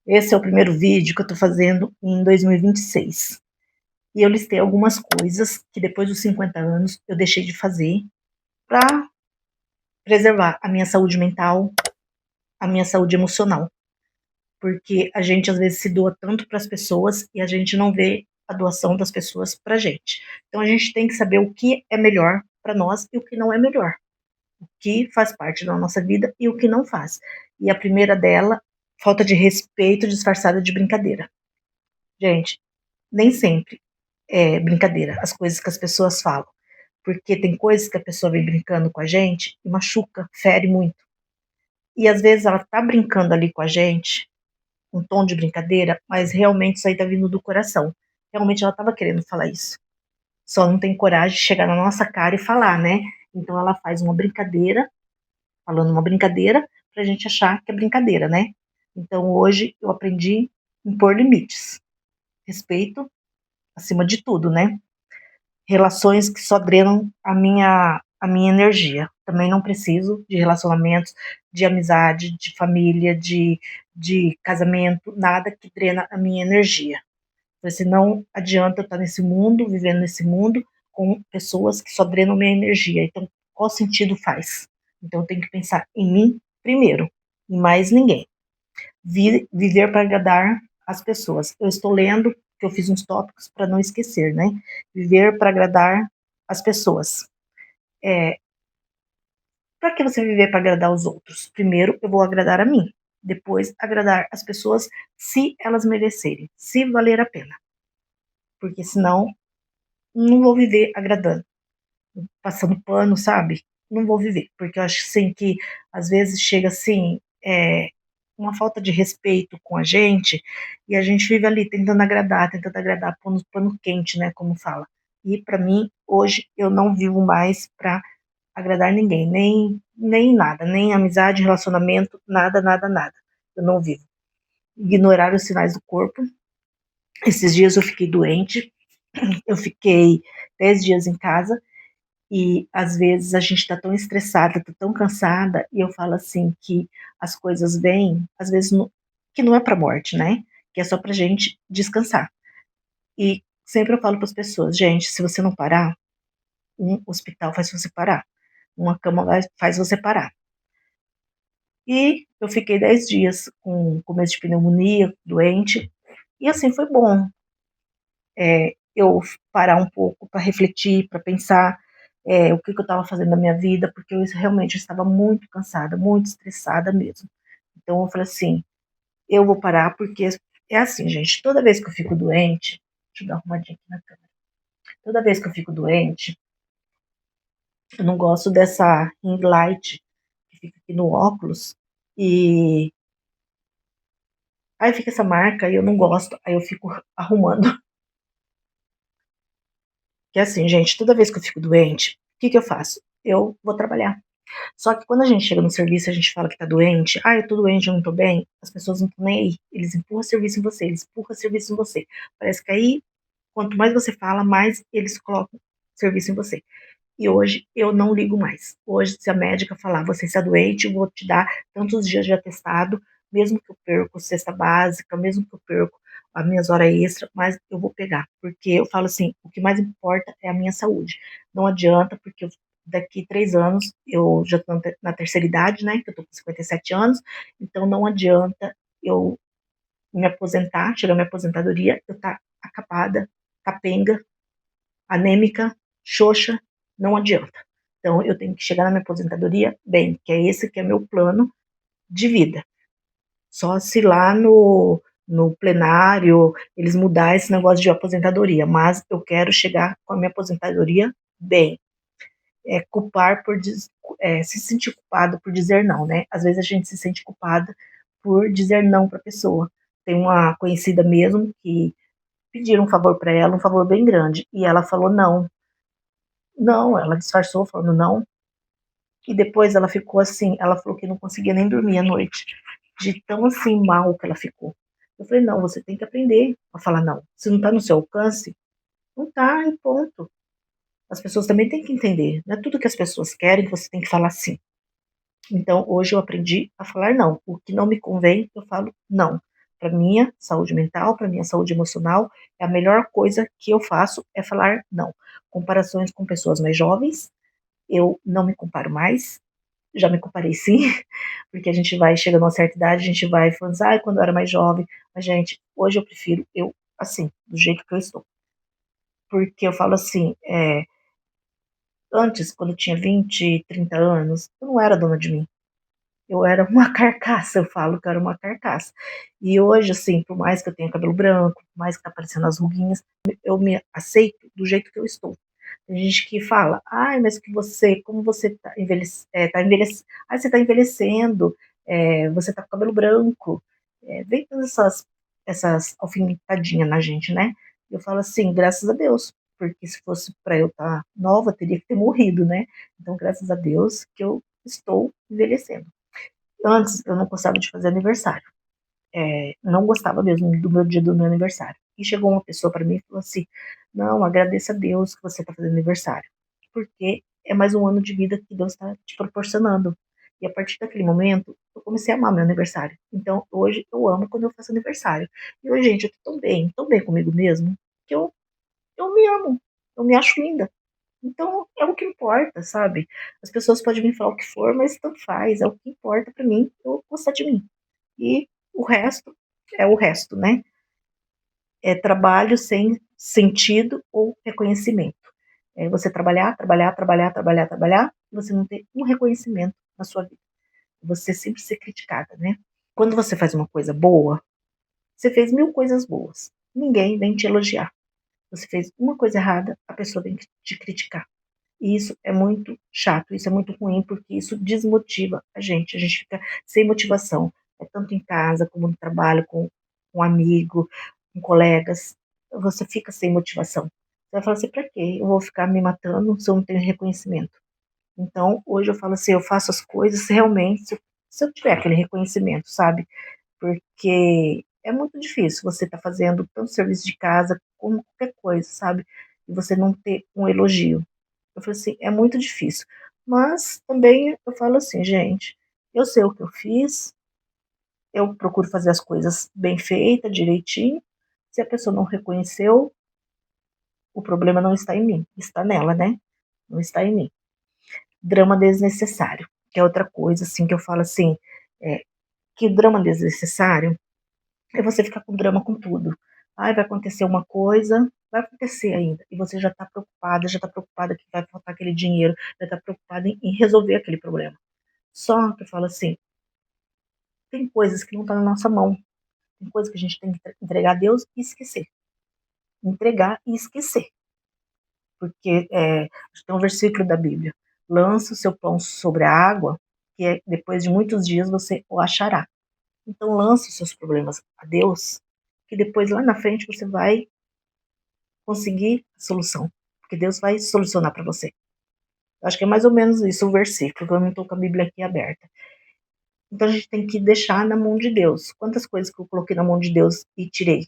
Esse é o primeiro vídeo que eu tô fazendo em 2026. E eu listei algumas coisas que depois dos 50 anos eu deixei de fazer para preservar a minha saúde mental, a minha saúde emocional. Porque a gente às vezes se doa tanto para as pessoas e a gente não vê a doação das pessoas pra gente. Então a gente tem que saber o que é melhor para nós e o que não é melhor. O que faz parte da nossa vida e o que não faz. E a primeira dela, falta de respeito disfarçada de brincadeira. Gente, nem sempre é brincadeira as coisas que as pessoas falam, porque tem coisas que a pessoa vem brincando com a gente e machuca, fere muito. E às vezes ela tá brincando ali com a gente, um tom de brincadeira, mas realmente isso aí tá vindo do coração. Realmente ela tava querendo falar isso. Só não tem coragem de chegar na nossa cara e falar, né? Então ela faz uma brincadeira, falando uma brincadeira, pra gente achar que é brincadeira, né? Então hoje eu aprendi a impor limites. Respeito acima de tudo, né? Relações que só drenam a minha energia. Também não preciso de relacionamentos, de amizade, de família, de casamento, nada que drena a minha energia. Porque senão adianta eu estar nesse mundo, vivendo nesse mundo, com pessoas que só drenam minha energia. Então, qual sentido faz? Então, eu tenho que pensar em mim primeiro, em mais ninguém. Viver para agradar as pessoas. Eu estou lendo, que eu fiz uns tópicos para não esquecer, né? Viver para agradar as pessoas. Para que você viver para agradar os outros? Primeiro, eu vou agradar a mim. Depois, agradar as pessoas se elas merecerem, se valer a pena. Porque senão, não vou viver agradando, passando pano, sabe? Não vou viver, porque eu acho assim que às vezes chega assim, uma falta de respeito com a gente, e a gente vive ali tentando agradar, pondo pano quente, né, como fala. E para mim, hoje, eu não vivo mais para agradar ninguém, nem nada, nem amizade, relacionamento, nada, nada, nada. Eu não vivo. Ignorar os sinais do corpo. Esses dias eu fiquei doente, eu fiquei 10 dias em casa, e às vezes a gente está tão estressada, tá tão cansada, e eu falo assim que as coisas vêm, às vezes que não é para morte, né? Que é só pra gente descansar. E sempre eu falo para as pessoas, gente, se você não parar, um hospital faz você parar, uma cama faz você parar. E eu fiquei 10 dias com começo de pneumonia, doente, e assim foi bom. Eu parar um pouco para refletir, para pensar o que eu estava fazendo na minha vida, porque eu realmente estava muito cansada, muito estressada mesmo. Então eu falei assim, eu vou parar porque é assim, gente, toda vez que eu fico doente, deixa eu dar uma arrumadinha aqui na câmera, toda vez que eu fico doente, eu não gosto dessa ring light que fica aqui no óculos, e aí fica essa marca e eu não gosto, aí eu fico arrumando. Que é assim, gente, toda vez que eu fico doente, o que eu faço? Eu vou trabalhar. Só que quando a gente chega no serviço e a gente fala que tá doente, eu tô doente, eu não tô bem, as pessoas não estão nem aí. Eles empurram serviço em você, eles empurram serviço em você. Parece que aí, quanto mais você fala, mais eles colocam serviço em você. E hoje eu não ligo mais. Hoje, se a médica falar, você está doente, eu vou te dar tantos dias de atestado, mesmo que eu perco cesta básica, mesmo que eu perco as minhas horas extras, mas eu vou pegar. Porque eu falo assim, o que mais importa é a minha saúde. Não adianta, porque daqui 3 anos, eu já estou na terceira idade, né, que eu estou com 57 anos, então não adianta eu me aposentar, chegar a minha aposentadoria, eu estar acapada, capenga, anêmica, xoxa, não adianta. Então, eu tenho que chegar na minha aposentadoria bem, que é esse que é meu plano de vida. Só se lá no plenário eles mudar esse negócio de aposentadoria, mas eu quero chegar com a minha aposentadoria bem. Culpar se sentir culpado por dizer não, né? Às vezes a gente se sente culpada por dizer não para a pessoa. Tem uma conhecida mesmo que pediram um favor para ela, um favor bem grande, e ela falou não. Não, ela disfarçou falando não, e depois ela ficou assim, ela falou que não conseguia nem dormir à noite, de tão assim mal que ela ficou. Eu falei, não, você tem que aprender a falar não. Se não está no seu alcance, não está, em ponto. As pessoas também têm que entender, não é tudo que as pessoas querem que você tem que falar sim. Então, hoje eu aprendi a falar não. O que não me convém, eu falo não, para minha saúde mental, para minha saúde emocional, a melhor coisa que eu faço é falar não. Comparações com pessoas mais jovens, eu não me comparo mais, já me comparei sim, porque a gente vai chegando a uma certa idade, a gente vai falando, quando eu era mais jovem, mas gente, hoje eu prefiro eu assim, do jeito que eu estou. Porque eu falo assim, antes, quando eu tinha 20, 30 anos, eu não era dona de mim. Eu era uma carcaça, eu falo que eu era uma carcaça. E hoje, assim, por mais que eu tenha cabelo branco, por mais que tá aparecendo as ruguinhas, eu me aceito do jeito que eu estou. Tem gente que fala, ai, mas que você, como você você tá envelhecendo, você tá com cabelo branco, vem todas essas alfinetadinhas na gente, né? Eu falo assim, graças a Deus, porque se fosse para eu estar nova, teria que ter morrido, né? Então, graças a Deus que eu estou envelhecendo. Antes, eu não gostava de fazer aniversário. Não gostava mesmo do meu dia do meu aniversário. E chegou uma pessoa para mim e falou assim: Não, agradeça a Deus que você está fazendo aniversário, porque é mais um ano de vida que Deus está te proporcionando. E a partir daquele momento, eu comecei a amar meu aniversário. Então, hoje eu amo quando eu faço aniversário. E hoje, gente, eu tô tão bem comigo mesmo, que eu me amo, eu me acho linda. Então, é o que importa, sabe? As pessoas podem me falar o que for, mas tanto faz, é o que importa pra mim, eu gostar de mim. E o resto é o resto, né? É trabalho sem sentido ou reconhecimento. É você trabalhar, trabalhar, trabalhar, trabalhar, trabalhar, e você não ter um reconhecimento na sua vida. Você sempre ser criticada, né? Quando você faz uma coisa boa, você fez mil coisas boas. Ninguém vem te elogiar. Você fez uma coisa errada, a pessoa vem te criticar. E isso é muito chato, isso é muito ruim, porque isso desmotiva a gente fica sem motivação. É tanto em casa, como no trabalho, com um amigo, com colegas, você fica sem motivação. Você vai falar assim, pra quê? Eu vou ficar me matando se eu não tenho reconhecimento. Então, hoje eu falo assim, eu faço as coisas realmente se eu tiver aquele reconhecimento, sabe? Porque é muito difícil você estar fazendo tanto serviço de casa como qualquer coisa, sabe? E você não ter um elogio. Eu falei assim, é muito difícil. Mas também eu falo assim, gente, eu sei o que eu fiz, eu procuro fazer as coisas bem feitas, direitinho. Se a pessoa não reconheceu, o problema não está em mim, está nela, né? Não está em mim. Drama desnecessário, que é outra coisa, assim, que eu falo assim, é, que o drama desnecessário é você ficar com drama com tudo. Ai, vai acontecer uma coisa, vai acontecer ainda. E você já está preocupada que vai faltar aquele dinheiro, já está preocupada em resolver aquele problema. Só que eu falo assim, tem coisas que não estão na nossa mão. Tem coisas que a gente tem que entregar a Deus e esquecer. Entregar e esquecer. Porque tem um versículo da Bíblia. Lança o seu pão sobre a água, que depois de muitos dias você o achará. Então lance os seus problemas a Deus, que depois lá na frente você vai conseguir a solução, porque Deus vai solucionar para você. Eu acho que é mais ou menos isso o versículo, porque eu não estou com a Bíblia aqui aberta. Então a gente tem que deixar na mão de Deus. Quantas coisas que eu coloquei na mão de Deus e tirei?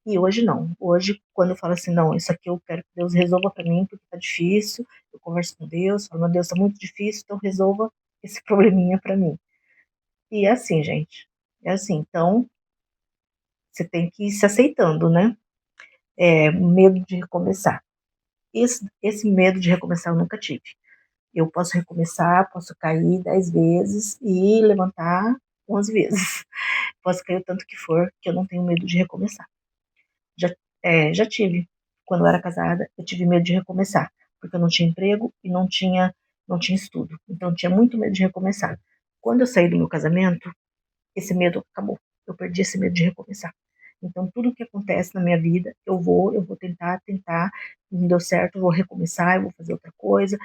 E hoje não. Hoje, quando eu falo assim, não, isso aqui eu quero que Deus resolva para mim, porque tá difícil, eu converso com Deus, falo, meu Deus, tá muito difícil, então resolva esse probleminha para mim. E é assim, gente. É assim. Então, você tem que ir se aceitando, né? Medo de recomeçar. Esse medo de recomeçar eu nunca tive. Eu posso recomeçar, posso cair 10 vezes e levantar 11 vezes. Posso cair o tanto que for, que eu não tenho medo de recomeçar. Já, já tive. Quando eu era casada, eu tive medo de recomeçar, porque eu não tinha emprego e não tinha estudo. Então eu tinha muito medo de recomeçar. Quando eu saí do meu casamento, esse medo acabou. Eu perdi esse medo de recomeçar. Então, tudo que acontece na minha vida, eu vou tentar, não deu certo, eu vou recomeçar, eu vou fazer outra coisa,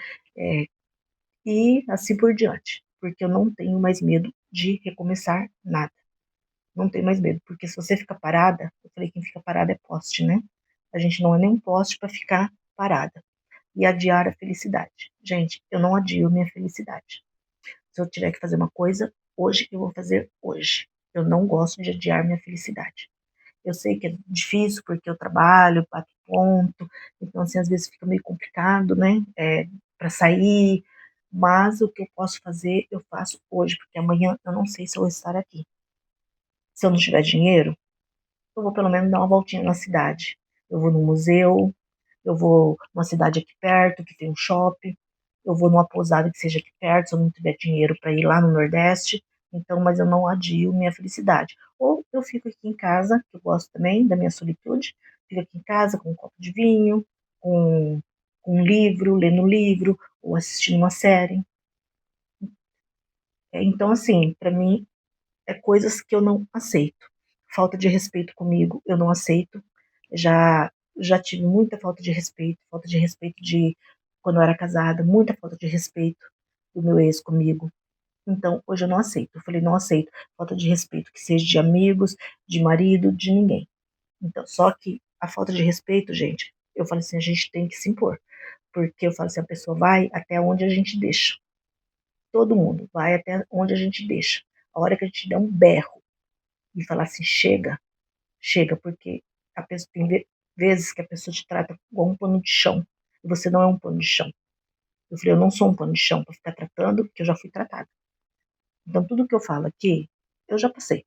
e assim por diante. Porque eu não tenho mais medo de recomeçar nada. Não tenho mais medo, porque se você fica parada, eu falei que quem fica parada é poste, né? A gente não é nem poste para ficar parada. E adiar a felicidade. Gente, eu não adio minha felicidade. Se eu tiver que fazer uma coisa hoje, eu vou fazer hoje. Eu não gosto de adiar minha felicidade. Eu sei que é difícil porque eu trabalho, bato ponto, então assim, às vezes fica meio complicado, né? Para sair, mas o que eu posso fazer, eu faço hoje, porque amanhã eu não sei se eu vou estar aqui. Se eu não tiver dinheiro, eu vou pelo menos dar uma voltinha na cidade. Eu vou no museu, eu vou numa cidade aqui perto, que tem um shopping, eu vou numa pousada que seja aqui perto, se eu não tiver dinheiro para ir lá no Nordeste, então, mas eu não adio minha felicidade. Ou eu fico aqui em casa, que eu gosto também da minha solitude, fico aqui em casa com um copo de vinho, com, com um livro, lendo um livro, ou assistindo uma série. Então, assim, para mim, é coisas que eu não aceito. Falta de respeito comigo, eu não aceito. Já já tive muita falta de respeito de quando eu era casada, muita falta de respeito do meu ex comigo. Então, hoje eu não aceito. Eu falei, não aceito falta de respeito, que seja de amigos, de marido, de ninguém. Então, só que a falta de respeito, gente, eu falei assim, a gente tem que se impor. Porque eu falo assim, a pessoa vai até onde a gente deixa. Todo mundo vai até onde a gente deixa. A hora que a gente der um berro e falar assim, chega, chega, porque a pessoa tem vezes que a pessoa te trata igual um pano de chão, e você não é um pano de chão. Eu falei, eu não sou um pano de chão para ficar tratando, porque eu já fui tratada. Então, tudo que eu falo aqui, eu já passei.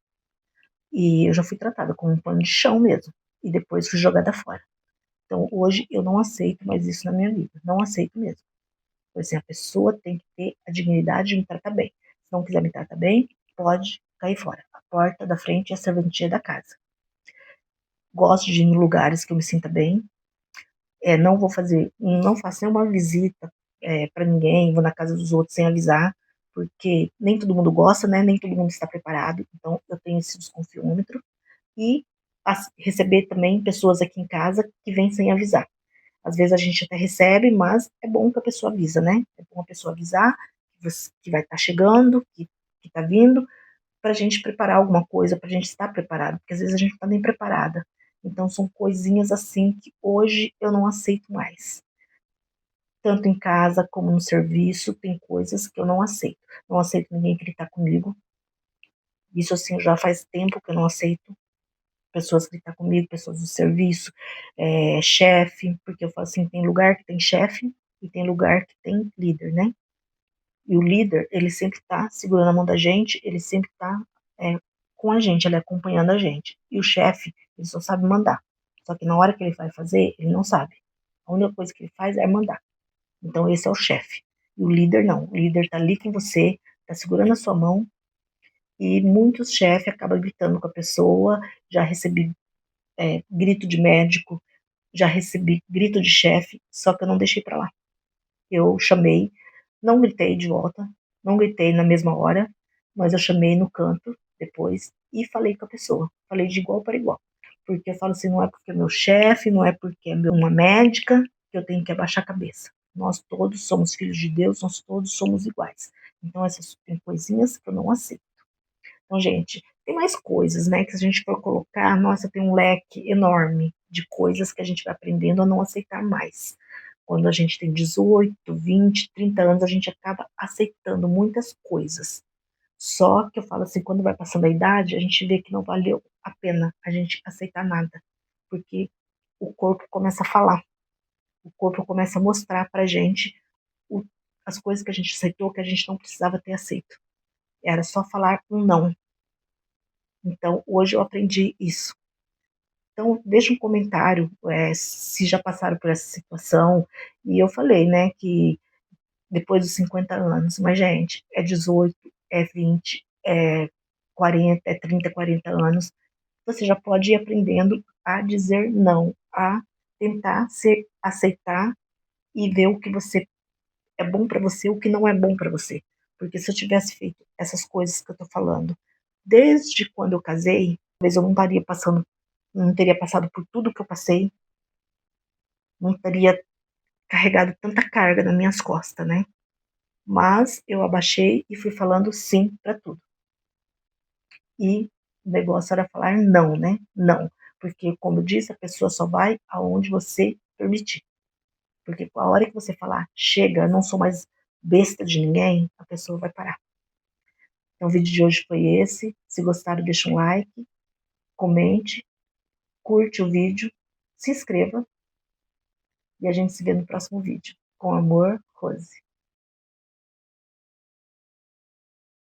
E eu já fui tratada como um pano de chão mesmo. E depois fui jogada fora. Então, hoje, eu não aceito mais isso na minha vida. Não aceito mesmo. Então, assim, a pessoa tem que ter a dignidade de me tratar bem. Se não quiser me tratar bem, pode cair fora. A porta da frente é a serventia da casa. Gosto de ir em lugares que eu me sinta bem. Não faço nenhuma visita para ninguém, vou na casa dos outros sem avisar, porque nem todo mundo gosta, né? Nem todo mundo está preparado. Então, eu tenho esse desconfiômetro. E receber também pessoas aqui em casa que vêm sem avisar. Às vezes a gente até recebe, mas é bom que a pessoa avisa, né? É bom a pessoa avisar que vai estar chegando, que está vindo, para a gente preparar alguma coisa, para a gente estar preparado, porque às vezes a gente não está nem preparada. Então são coisinhas assim que hoje eu não aceito mais. Tanto em casa como no serviço, tem coisas que eu não aceito. Não aceito ninguém gritar comigo. Isso assim já faz tempo que eu não aceito. Pessoas gritar comigo, pessoas do serviço, chefe, porque eu falo assim, tem lugar que tem chefe e tem lugar que tem líder, né? E o líder, ele sempre tá segurando a mão da gente, ele sempre tá com a gente, ele acompanhando a gente. E o chefe, ele só sabe mandar. Só que na hora que ele vai fazer, ele não sabe. A única coisa que ele faz é mandar. Então esse é o chefe. E o líder não. O líder tá ali com você, tá segurando a sua mão, e muitos chefes acabam gritando com a pessoa. Já recebi grito de médico, já recebi grito de chefe, só que eu não deixei pra lá. Eu chamei, não gritei de volta, não gritei na mesma hora, mas eu chamei no canto depois e falei com a pessoa. Falei de igual para igual. Porque eu falo assim, não é porque é meu chefe, não é porque é uma médica que eu tenho que abaixar a cabeça. Nós todos somos filhos de Deus, nós todos somos iguais. Então essas tem coisinhas que eu não aceito. Então, gente, tem mais coisas, né? Que se a gente for colocar, nossa, tem um leque enorme de coisas que a gente vai aprendendo a não aceitar mais. Quando a gente tem 18, 20, 30 anos, a gente acaba aceitando muitas coisas. Só que eu falo assim, quando vai passando a idade, a gente vê que não valeu a pena a gente aceitar nada. Porque o corpo começa a falar. O corpo começa a mostrar pra gente o, as coisas que a gente aceitou que a gente não precisava ter aceito. Era só falar um não. Então, hoje eu aprendi isso. Então, deixa um comentário se já passaram por essa situação. E eu falei, né, que depois dos 50 anos, mas, gente, é 18, é 20, é 40, é 30, 40 anos, você já pode ir aprendendo a dizer não, a tentar se aceitar e ver o que você é bom para você, o que não é bom para você. Porque se eu tivesse feito essas coisas que eu tô falando desde quando eu casei, talvez eu não teria passado por tudo que eu passei, não teria carregado tanta carga nas minhas costas, né? Mas eu abaixei e fui falando sim para tudo. E o negócio era falar não, né? Não. Porque, como disse, a pessoa só vai aonde você permitir. Porque a hora que você falar, chega, não sou mais besta de ninguém, a pessoa vai parar. Então, o vídeo de hoje foi esse. Se gostaram, deixa um like, comente, curte o vídeo, se inscreva e a gente se vê no próximo vídeo. Com amor, Rose.